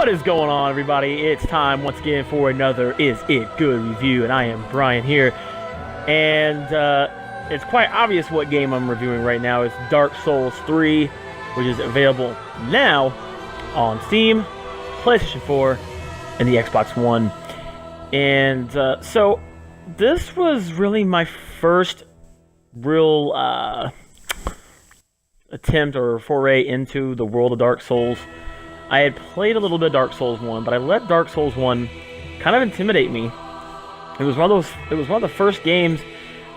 What is going on, everybody? It's time once again for another Is It Good review, and I am Brian here. And it's quite obvious what game I'm reviewing right now. It's Dark Souls 3, which is available now on Steam, PlayStation 4, and the Xbox One. And so this was really my first real attempt or foray into the world of Dark Souls. I had played a little bit of Dark Souls 1, but I let Dark Souls 1 kind of intimidate me. It was one of the first games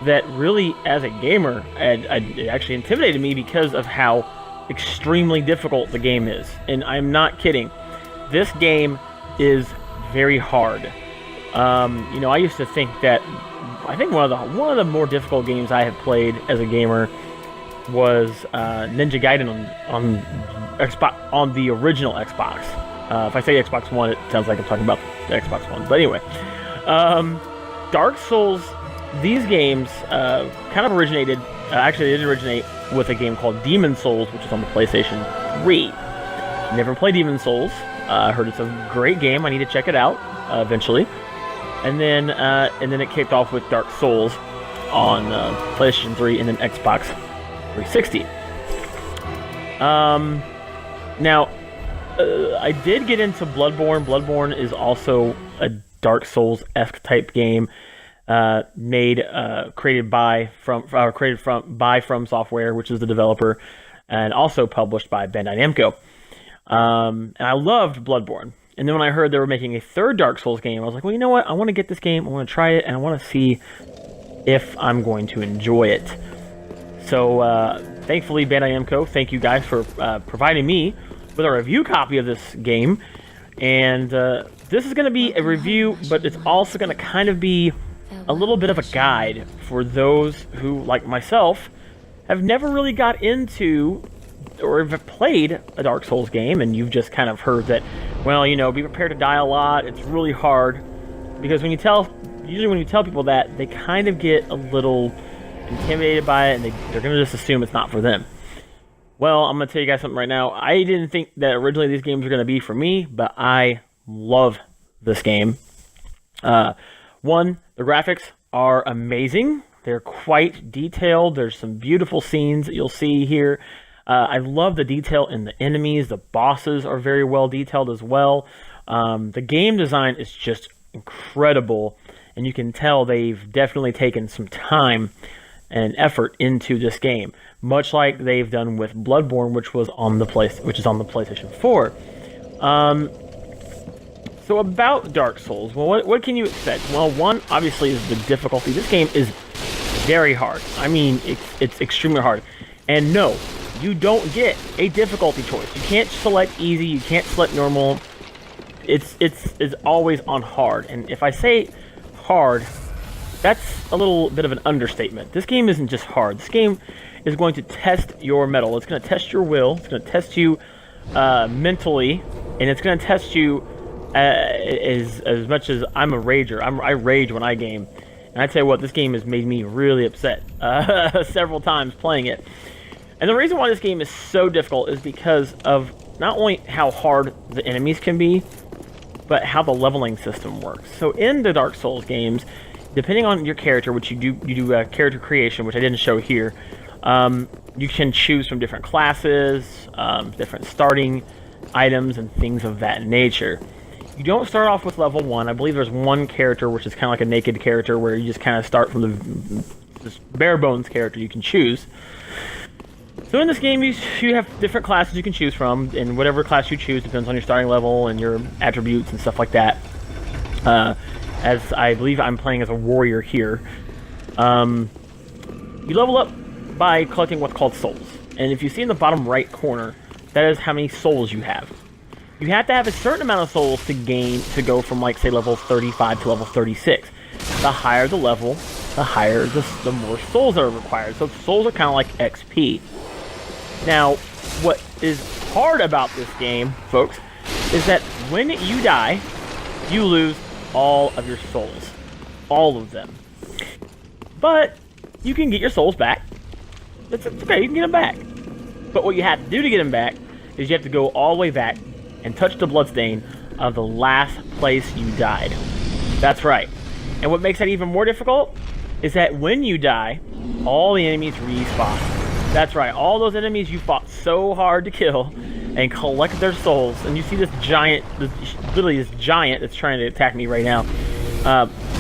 that really, as a gamer, it actually intimidated me because of how extremely difficult the game is. And I'm not kidding. This game is very hard. I used to think that one of the more difficult games I have played as a gamer was Ninja Gaiden on Xbox, on the original Xbox. If I say Xbox One, it sounds like I'm talking about the Xbox One. But anyway, Dark Souls, these games kind of originated. Actually, they didn't originate with a game called Demon Souls, which is on the PlayStation 3. Never played Demon Souls. I heard it's a great game. I need to check it out eventually. And then it kicked off with Dark Souls on PlayStation 3 and then Xbox 360. Now, I did get into Bloodborne. Bloodborne is also a Dark Souls-esque type game, created by From Software, which is the developer, and also published by Bandai Namco. And I loved Bloodborne. And then when I heard they were making a third Dark Souls game, I was like, well, you know what? I want to get this game. I want to try it, and I want to see if I'm going to enjoy it. So, thankfully, Bandai Namco, thank you guys for providing me with a review copy of this game. And this is going to be a review, but it's also going to kind of be a little bit of a guide for those who, like myself, have never really got into or have played a Dark Souls game, and you've just kind of heard that, well, be prepared to die a lot. It's really hard. Because usually when you tell people that, they kind of get a little intimidated by it, and they're going to just assume it's not for them. Well, I'm going to tell you guys something right now. I didn't think that originally these games were going to be for me, but I love this game. One, the graphics are amazing. They're quite detailed. There's some beautiful scenes that you'll see here. I love the detail in the enemies. The bosses are very well detailed as well. The game design is just incredible, and you can tell they've definitely taken some time and effort into this game, much like they've done with Bloodborne, which is on the PlayStation 4. So about Dark Souls, well, what can you expect? Well, one, obviously, is the difficulty. This game is very hard. I mean, it's extremely hard. And no, you don't get a difficulty choice. You can't select easy. You can't select normal. It's always on hard. And if I say hard, that's a little bit of an understatement. This game isn't just hard. This game is going to test your mettle. It's going to test your will. It's going to test you mentally, and it's going to test you as much as I'm a rager. I rage when I game. And I tell you what, this game has made me really upset several times playing it. And the reason why this game is so difficult is because of not only how hard the enemies can be, but how the leveling system works. So in the Dark Souls games, depending on your character, which you do character creation, which I didn't show here, you can choose from different classes, different starting items, and things of that nature. You don't start off with level 1. I believe there's one character, which is kind of like a naked character, where you just kind of start from this bare bones character you can choose. So in this game, you have different classes you can choose from, and whatever class you choose depends on your starting level and your attributes and stuff like that. As I believe I'm playing as a warrior here. You level up by collecting what's called souls. And if you see in the bottom right corner, that is how many souls you have. You have to have a certain amount of souls to go from, like, say, level 35 to level 36. The higher the level, the more souls are required. So souls are kind of like XP. Now, what is hard about this game, folks, is that when you die, you lose all of your souls. All of them. But you can get your souls back. It's okay, you can get them back. But what you have to do to get them back is you have to go all the way back and touch the bloodstain of the last place you died. That's right. And what makes that even more difficult is that when you die, all the enemies respawn. That's right, all those enemies you fought so hard to kill and collect their souls, and you see this giant, literally this giant that's trying to attack me right now.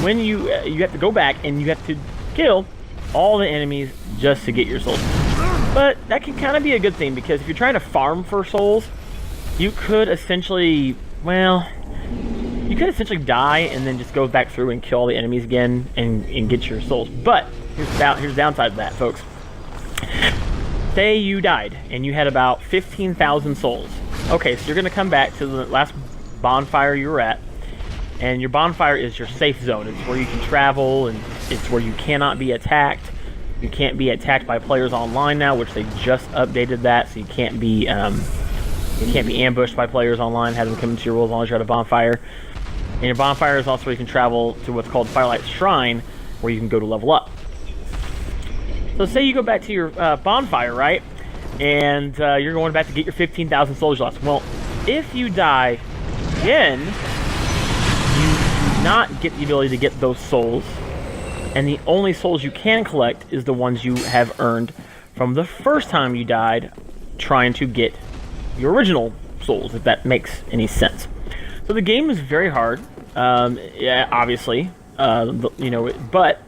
When you have to go back and you have to kill all the enemies just to get your souls. But that can kind of be a good thing, because if you're trying to farm for souls, you could essentially, well, you could essentially die and then just go back through and kill all the enemies again and get your souls. But here's the downside of that, folks. Say you died and you had about 15,000 souls. Okay, so you're going to come back to the last bonfire you were at, and your bonfire is your safe zone. It's where you can travel, and it's where you cannot be attacked. You can't be attacked by players online now, which they just updated that, so you can't be ambushed by players online, have them come into your world as long as you're at a bonfire. And your bonfire is also where you can travel to what's called Firelight Shrine, where you can go to level up. So say you go back to your bonfire, right? And you're going back to get your 15,000 souls you lost. Well, if you die again, you do not get the ability to get those souls. And the only souls you can collect is the ones you have earned from the first time you died trying to get your original souls, if that makes any sense. So the game is very hard, yeah, obviously, but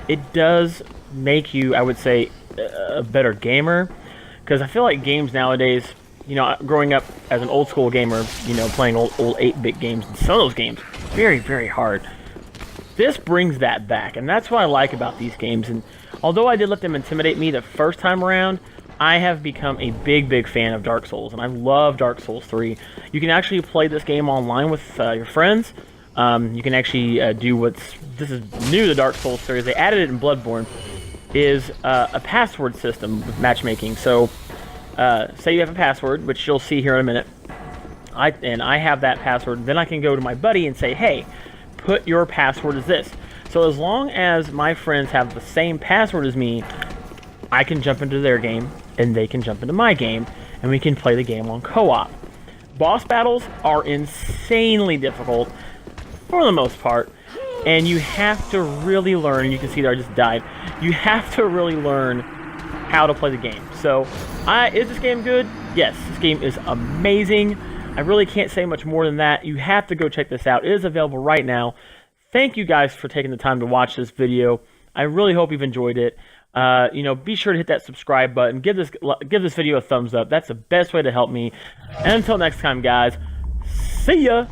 it does make you, I would say, a better gamer, because I feel like games nowadays, growing up as an old school gamer, playing old 8-bit games, and some of those games, very, very hard. This brings that back, and that's what I like about these games. And although I did let them intimidate me the first time around, I have become a big, big fan of Dark Souls, and I love Dark Souls 3. You can actually play this game online with your friends. You can actually this is new to Dark Souls series. They added it in Bloodborne, is a password system with matchmaking. So, say you have a password, which you'll see here in a minute, I have that password. Then I can go to my buddy and say, hey, put your password as this. So as long as my friends have the same password as me, I can jump into their game, and they can jump into my game, and we can play the game on co-op. Boss battles are insanely difficult, for the most part, and you have to really learn. You can see there I just died. You have to really learn how to play the game. So, is this game good? Yes, this game is amazing. I really can't say much more than that. You have to go check this out. It is available right now. Thank you guys for taking the time to watch this video. I really hope you've enjoyed it. Be sure to hit that subscribe button. Give this video a thumbs up. That's the best way to help me. And until next time, guys, see ya!